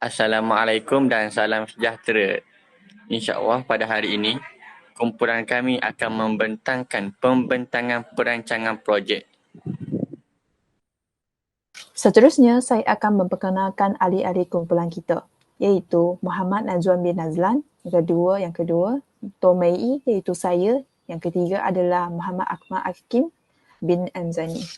Assalamualaikum dan salam sejahtera. InsyaAllah pada hari ini, kumpulan kami akan membentangkan pembentangan perancangan projek. Seterusnya, saya akan memperkenalkan ahli-ahli kumpulan kita, iaitu Muhammad Nazwan bin Nazlan, yang kedua, Tomei, iaitu saya, yang ketiga adalah Muhammad Akmal Hakim bin Anzani.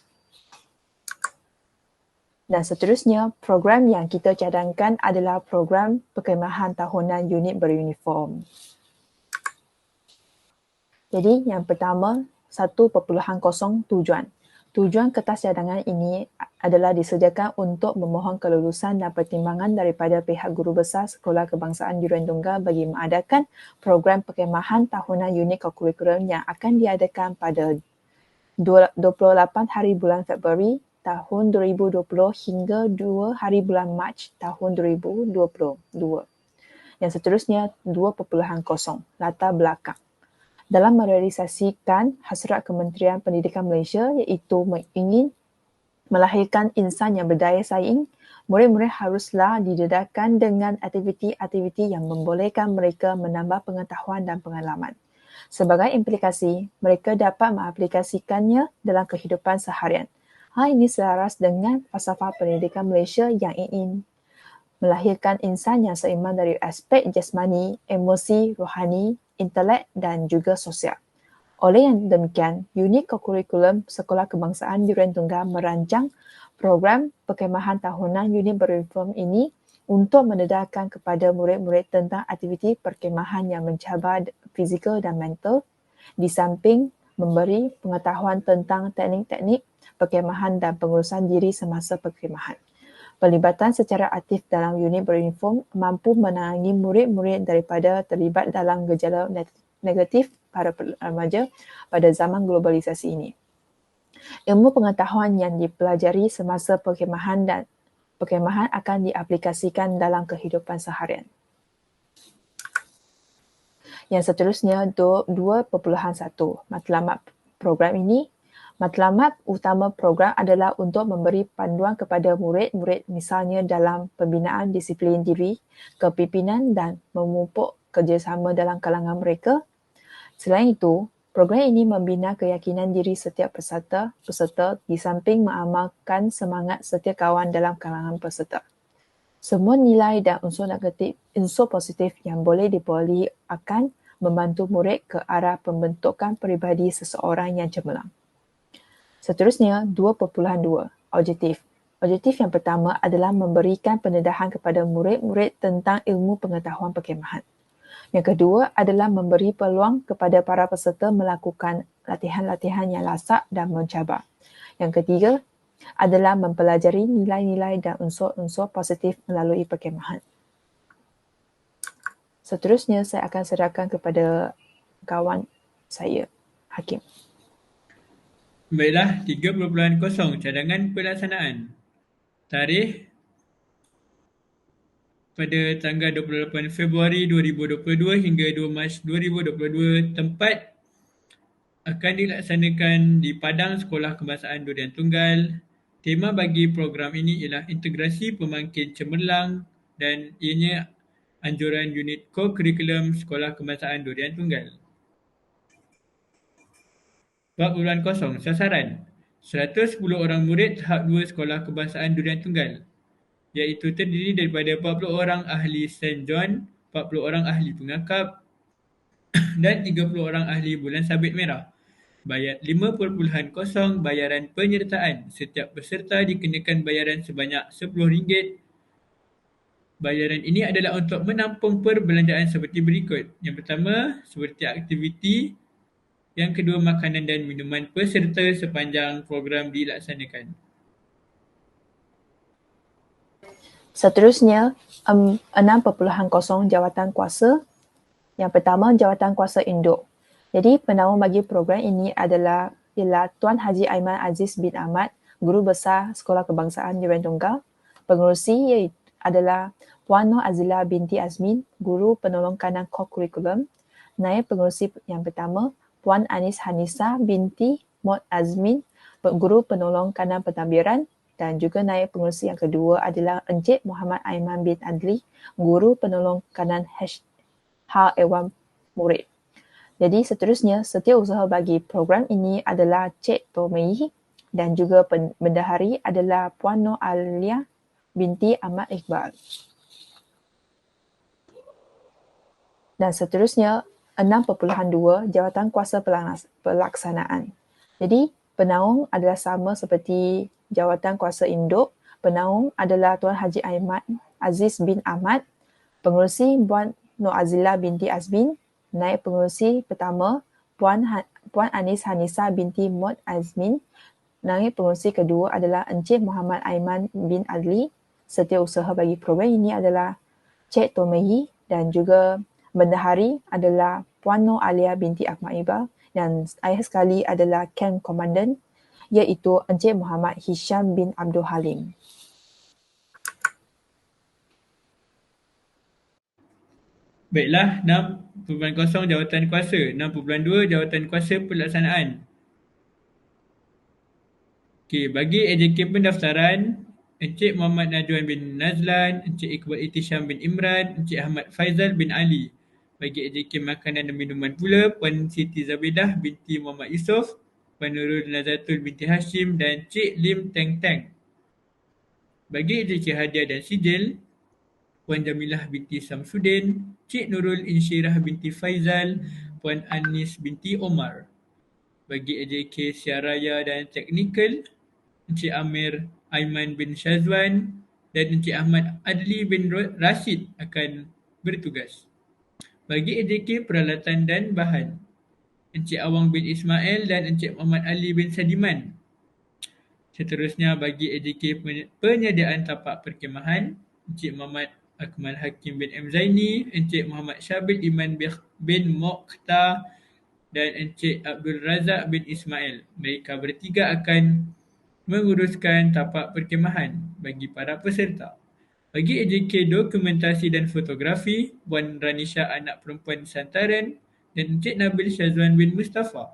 Dan seterusnya, program yang kita cadangkan adalah program perkhemahan tahunan unit beruniform. Jadi, yang pertama, 1.0 tujuan. Tujuan kertas cadangan ini adalah disediakan untuk memohon kelulusan dan pertimbangan daripada pihak Guru Besar Sekolah Kebangsaan Durian Tunggal bagi mengadakan program perkhemahan tahunan unit kurikulum yang akan diadakan pada 28 hari bulan Februari tahun 2020 hingga 2 hari bulan Mac tahun 2022. Yang seterusnya 2.0 latar belakang. Dalam merealisasikan hasrat Kementerian Pendidikan Malaysia iaitu ingin melahirkan insan yang berdaya saing, murid-murid haruslah didedahkan dengan aktiviti-aktiviti yang membolehkan mereka menambah pengetahuan dan pengalaman. Sebagai implikasi, mereka dapat mengaplikasikannya dalam kehidupan seharian. Hal ini selaras dengan falsafah pendidikan Malaysia yang ingin melahirkan insan yang seimbang dari aspek jasmani, emosi, rohani, intelek dan juga sosial. Oleh yang demikian, unit kurikulum Sekolah Kebangsaan Durian Tunggal merancang program perkhemahan tahunan unit beruniform ini untuk mendedahkan kepada murid-murid tentang aktiviti perkhemahan yang mencabar fizikal dan mental, di samping memberi pengetahuan tentang teknik-teknik perkhemahan dan pengurusan diri semasa perkhemahan. Pelibatan secara aktif dalam unit beruniform mampu menahangi murid-murid daripada terlibat dalam gejala negatif para remaja pada zaman globalisasi ini. Ilmu pengetahuan yang dipelajari semasa perkhemahan akan diaplikasikan dalam kehidupan seharian. Yang seterusnya 2.1 matlamat program ini. Matlamat utama program adalah untuk memberi panduan kepada murid-murid misalnya dalam pembinaan disiplin diri, kepimpinan dan memupuk kerjasama dalam kalangan mereka. Selain itu, program ini membina keyakinan diri setiap peserta di samping mengamalkan semangat setia kawan dalam kalangan peserta. Semua nilai dan unsur positif yang boleh diperolehi akan membantu murid ke arah pembentukan peribadi seseorang yang cemerlang. Seterusnya, 2.2 objektif. Objektif yang pertama adalah memberikan pendedahan kepada murid-murid tentang ilmu pengetahuan perkhemahan. Yang kedua adalah memberi peluang kepada para peserta melakukan latihan-latihan yang lasak dan mencabar. Yang ketiga adalah mempelajari nilai-nilai dan unsur-unsur positif melalui perkhemahan. Seterusnya, saya akan serahkan kepada kawan saya, Hakim. Baiklah, 3.0 cadangan pelaksanaan. Tarikh pada tanggal 28 Februari 2022 hingga 2 Mac 2022. Tempat akan dilaksanakan di Padang Sekolah Kebangsaan Durian Tunggal. Tema bagi program ini ialah integrasi pemangkin cemerlang dan ianya anjuran unit kurikulum Sekolah Kebangsaan Durian Tunggal. 4.0 sasaran 110 orang murid tahap 2 Sekolah Kebangsaan Durian Tunggal, iaitu terdiri daripada 40 orang ahli St. John, 40 orang ahli pengakap dan 30 orang ahli bulan sabit merah. Bayar 5.0 bayaran penyertaan. Setiap peserta dikenakan bayaran sebanyak RM10. Bayaran ini adalah untuk menampung perbelanjaan seperti berikut. Yang pertama, seperti aktiviti. Yang kedua, makanan dan minuman peserta sepanjang program dilaksanakan. Seterusnya, 6.0 jawatan kuasa. Yang pertama, jawatan kuasa induk. Jadi, penama bagi program ini ialah Tuan Haji Aiman Aziz bin Ahmad, Guru Besar Sekolah Kebangsaan Durian Tunggal. Pengerusi adalah Puan Nur Azila binti Azmin, Guru Penolong Kanan Kurikulum. Naib pengerusi yang pertama, Puan Anis Hanisa binti Mod Azmin, Guru Penolong Kanan Pentadbiran. dan juga naib pengerusi yang kedua adalah Encik Muhammad Aiman bin Adli, Guru Penolong Kanan H.Ewan Murid. Jadi seterusnya, setiausaha bagi program ini adalah Cik Tomei dan juga bendahari adalah Puan Nur Alia binti Ahmad Iqbal. Dan seterusnya, 6.2 Jawatan Kuasa Pelaksanaan. Jadi, penaung adalah sama seperti Jawatan Kuasa Induk. Penaung adalah Tuan Haji Ahmad Aziz bin Ahmad, pengerusi Puan Nur Azila binti Azmin, naib pengerusi pertama Puan Anis Hanisa binti Mod Azmin, naib pengerusi kedua adalah Encik Muhammad Aiman bin Adli. Setiausaha bagi program ini adalah Cik Tomei dan juga bendahari adalah Puan Nur Alia binti Ahmad Iqbal dan ayah sekali adalah Camp Komandan iaitu Encik Muhammad Hisham bin Abdul Halim. Baiklah, 6.0 Jawatan Kuasa, 6.2 Jawatan Kuasa Pelaksanaan. Okey, bagi AJK pendaftaran, Encik Muhammad Najwan bin Nazlan, Encik Iqbal Itisham bin Imran, Encik Ahmad Faizal bin Ali. Bagi AJK Makanan dan Minuman pula, Puan Siti Zabidah binti Muhammad Yusof, Puan Nurul Nazatul binti Hashim dan Cik Lim Teng Teng. Bagi AJK Hadiah dan Sijil, Puan Jamilah binti Samsudin, Cik Nurul Insyirah binti Faizal, Puan Anis binti Omar. Bagi AJK Siaraya dan Teknikal, Encik Amir Aiman bin Syazwan dan Encik Ahmad Adli bin Rashid akan bertugas. Bagi AJK Peralatan dan Bahan, Encik Awang bin Ismail dan Encik Muhammad Ali bin Sadiman. Seterusnya bagi AJK Penyediaan Tapak Perkhemahan, Encik Muhammad Akmal Hakim bin M. Zaini, Encik Muhammad Syabil Iman bin Mokhtar dan Encik Abdul Razak bin Ismail. Mereka bertiga akan menguruskan tapak perkhemahan bagi para peserta. Bagi AJK Dokumentasi dan Fotografi, Puan Ranisha Anak Perempuan Santaran dan Encik Nabil Syazwan bin Mustafa.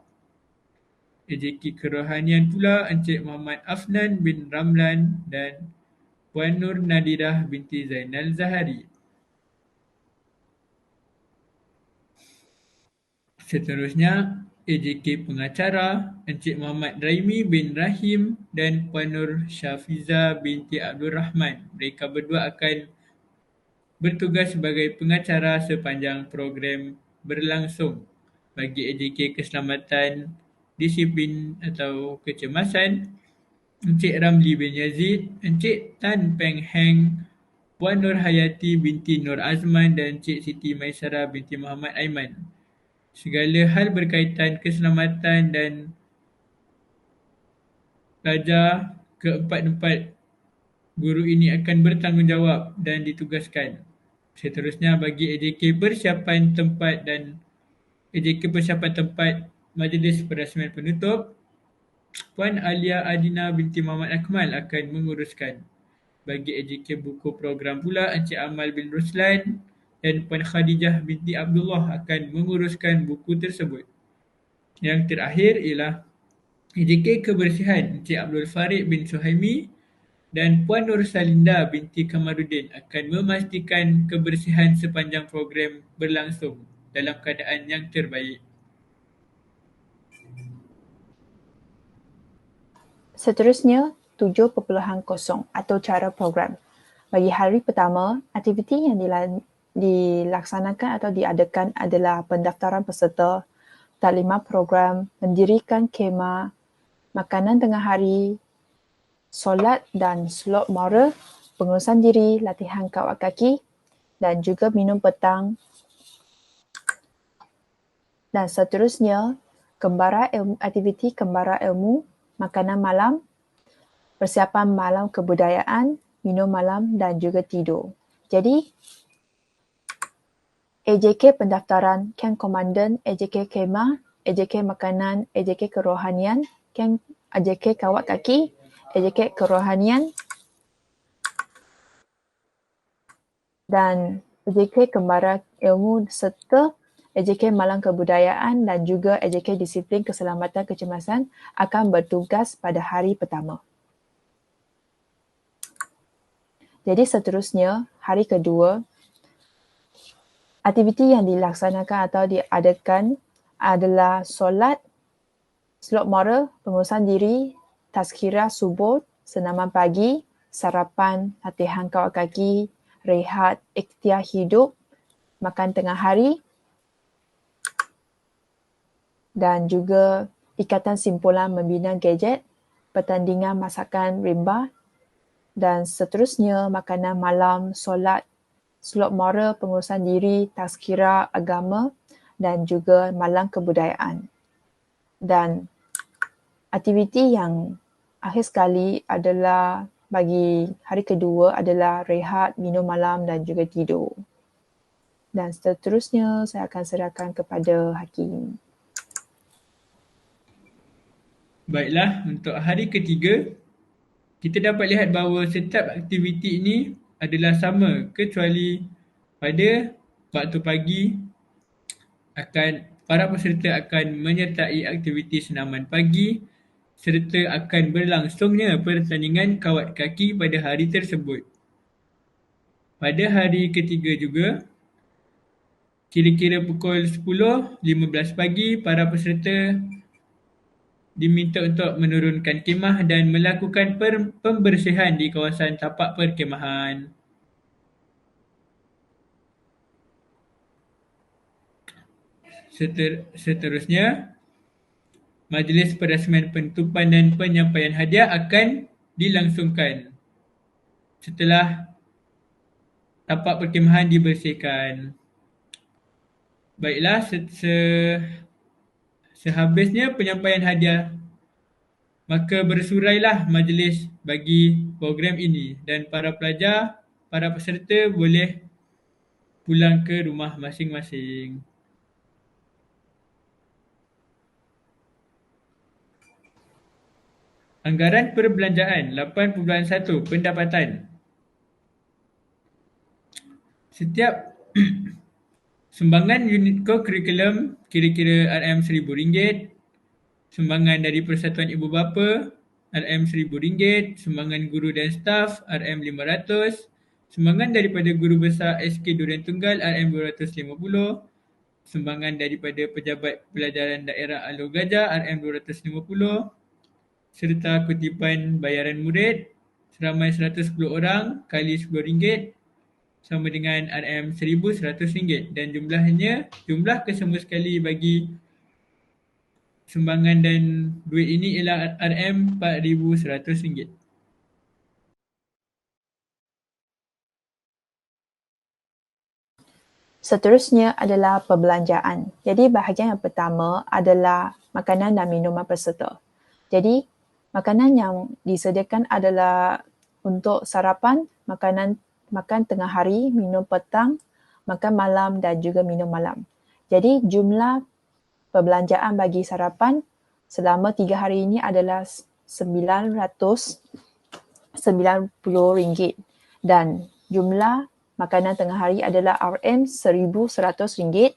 AJK Kerohanian pula Encik Muhammad Afnan bin Ramlan dan Puan Nur Nadirah binti Zainal Zahari. Seterusnya, AJK Pengacara Encik Muhammad Raimi bin Rahim dan Puan Nur Syafiza binti Abdul Rahman. Mereka berdua akan bertugas sebagai pengacara sepanjang program berlangsung. Bagi AJK Keselamatan, Disiplin atau Kecemasan, Encik Ramli bin Yazid, Encik Tan Peng Heng, Puan Nur Hayati binti Nur Azman dan Encik Siti Maisara binti Muhammad Aiman. Segala hal berkaitan keselamatan dan pelajar keempat-empat guru ini akan bertanggungjawab dan ditugaskan. Seterusnya bagi AJK Persiapan Tempat dan AJK Persiapan Tempat Majlis Perasmian Penutup, Puan Alia Adina binti Muhammad Akmal akan menguruskan. Bagi AJK Buku Program pula, Encik Amal bin Ruslan dan Puan Khadijah binti Abdullah akan menguruskan buku tersebut. Yang terakhir ialah AJK Kebersihan, Encik Abdul Farid bin Suhaimi dan Puan Nur Salinda binti Kamaruddin akan memastikan kebersihan sepanjang program berlangsung dalam keadaan yang terbaik. Seterusnya, 7.0 atau cara program. Bagi hari pertama, aktiviti yang dilaksanakan atau diadakan adalah pendaftaran peserta, taklimat program, mendirikan khemah, makanan tengah hari, solat dan slot moral, pengurusan diri, latihan kawat kaki dan juga minum petang. Dan seterusnya, aktiviti kembara ilmu, makanan malam, persiapan malam kebudayaan, minum malam dan juga tidur. Jadi, AJK pendaftaran, Camp Komandan, AJK khemah, AJK makanan, AJK kerohanian, Camp AJK kawat kaki, AJK kerohanian dan AJK kembara ilmu serta AJK Malam Kebudayaan dan juga AJK Disiplin Keselamatan Kecemasan akan bertugas pada hari pertama. Jadi seterusnya, hari kedua, aktiviti yang dilaksanakan atau diadakan adalah solat, slot moral, pengurusan diri, tazkirah subuh, senaman pagi, sarapan, latihan kawat kaki, rehat, ikhtiar hidup, makan tengah hari dan juga ikatan simpulan membina gadget, pertandingan masakan rimba dan seterusnya makanan malam, solat, slot moral, pengurusan diri, tazkirah agama dan juga malam kebudayaan. Dan aktiviti yang akhir sekali adalah bagi hari kedua adalah rehat, minum malam dan juga tidur. Dan seterusnya saya akan serahkan kepada Hakim. Baiklah, untuk hari ketiga, kita dapat lihat bahawa setiap aktiviti ini adalah sama kecuali pada waktu pagi para peserta akan menyertai aktiviti senaman pagi serta akan berlangsungnya pertandingan kawat kaki pada hari tersebut. Pada hari ketiga juga, kira-kira pukul 10.15 pagi, para peserta diminta untuk menurunkan kemah dan melakukan pembersihan di kawasan tapak perkemahan. Seterusnya, majlis perasmian penutupan dan penyampaian hadiah akan dilangsungkan setelah tapak perkemahan dibersihkan. Baiklah, sehabisnya penyampaian hadiah, maka bersurailah majlis bagi program ini dan para peserta boleh pulang ke rumah masing-masing. Anggaran perbelanjaan 8.1 pendapatan. Setiap sumbangan unit co-curriculum kira-kira RM1,000, sumbangan dari Persatuan Ibu Bapa RM1,000, sumbangan guru dan staf RM500, sumbangan daripada guru besar SK Durian Tunggal RM250, sumbangan daripada Pejabat Pelajaran Daerah Alor Gajah RM250, serta kutipan bayaran murid seramai 110 orang kali RM10 sama dengan RM1,100 dan jumlah kesemua sekali bagi sumbangan dan duit ini ialah RM4,100. Seterusnya adalah perbelanjaan. Jadi bahagian yang pertama adalah makanan dan minuman peserta. Jadi makanan yang disediakan adalah untuk sarapan, makan tengah hari, minum petang, makan malam dan juga minum malam. Jadi jumlah perbelanjaan bagi sarapan selama 3 hari ini adalah RM990 dan jumlah makanan tengah hari adalah RM1,100.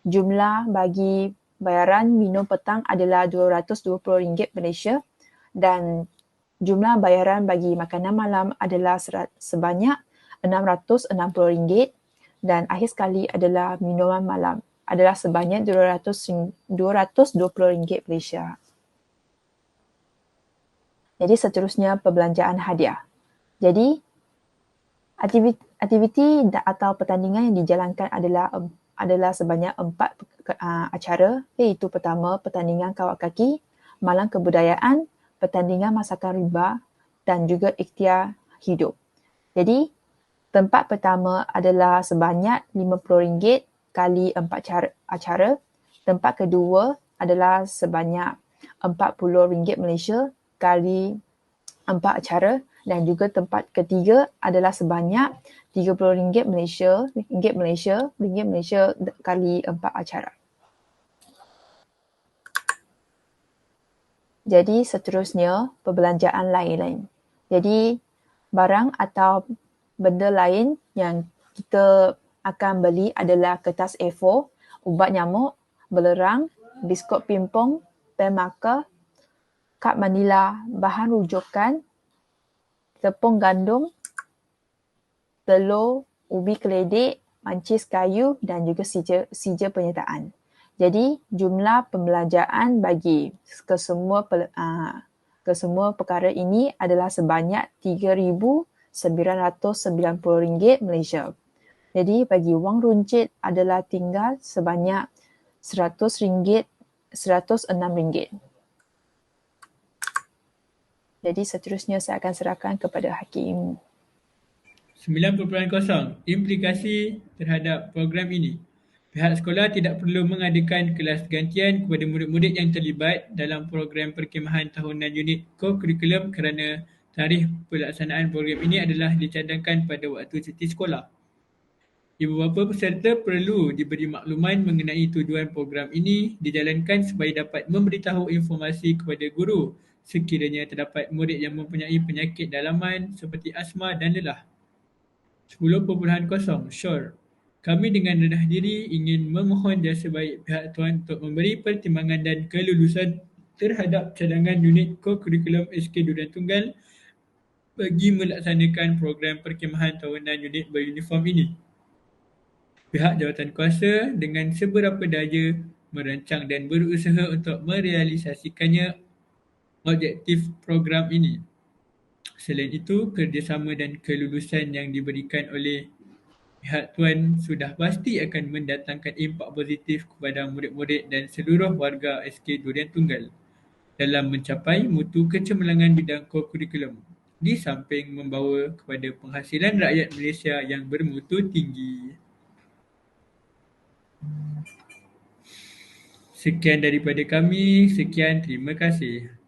Jumlah bagi bayaran minum petang adalah RM220 Malaysia dan jumlah bayaran bagi makanan malam adalah sebanyak RM660 dan akhir sekali adalah minuman malam adalah sebanyak RM220 Malaysia. Jadi seterusnya perbelanjaan hadiah. Jadi aktiviti atau pertandingan yang dijalankan adalah sebanyak 4 acara, iaitu pertama pertandingan kawat kaki, malam kebudayaan, pertandingan masakan rimba dan juga ikhtiar hidup. Jadi tempat pertama adalah sebanyak RM50 kali 4 acara. Tempat kedua adalah sebanyak RM40 Malaysia kali 4 acara dan juga tempat ketiga adalah sebanyak RM30 Malaysia kali 4 acara. Jadi seterusnya perbelanjaan lain-lain. Jadi barang atau benda lain yang kita akan beli adalah kertas A4, ubat nyamuk, belerang, biskut pimpong, pen marker, kad manila, bahan rujukan, tepung gandum, telur, ubi keledek, mancis kayu dan juga sija penyertaan. Jadi jumlah pembelanjaan bagi kesemua perkara ini adalah sebanyak RM3,990 Malaysia. Jadi bagi wang runcit adalah tinggal sebanyak RM106. Jadi seterusnya saya akan serahkan kepada Hakim. 9.0 Implikasi terhadap program ini. Pihak sekolah tidak perlu mengadakan kelas gantian kepada murid-murid yang terlibat dalam program perkhemahan tahunan unit co-curriculum kerana tarikh pelaksanaan program ini adalah dicadangkan pada waktu cuti sekolah. Ibu bapa peserta perlu diberi makluman mengenai tujuan program ini dijalankan supaya dapat memberitahu informasi kepada guru sekiranya terdapat murid yang mempunyai penyakit dalaman seperti asma dan lelah. 10.0 Sure. Kami dengan rendah diri ingin memohon jasa baik pihak tuan untuk memberi pertimbangan dan kelulusan terhadap cadangan unit co-curriculum SK Durian Tunggal bagi melaksanakan program perkhemahan tahunan unit beruniform ini. Pihak jawatankuasa dengan seberapa daya merancang dan berusaha untuk merealisasikannya objektif program ini. Selain itu, kerjasama dan kelulusan yang diberikan oleh pihak tuan sudah pasti akan mendatangkan impak positif kepada murid-murid dan seluruh warga SK Durian Tunggal dalam mencapai mutu kecemerlangan bidang co-curriculum di samping membawa kepada penghasilan rakyat Malaysia yang bermutu tinggi. Sekian daripada kami. Sekian, terima kasih.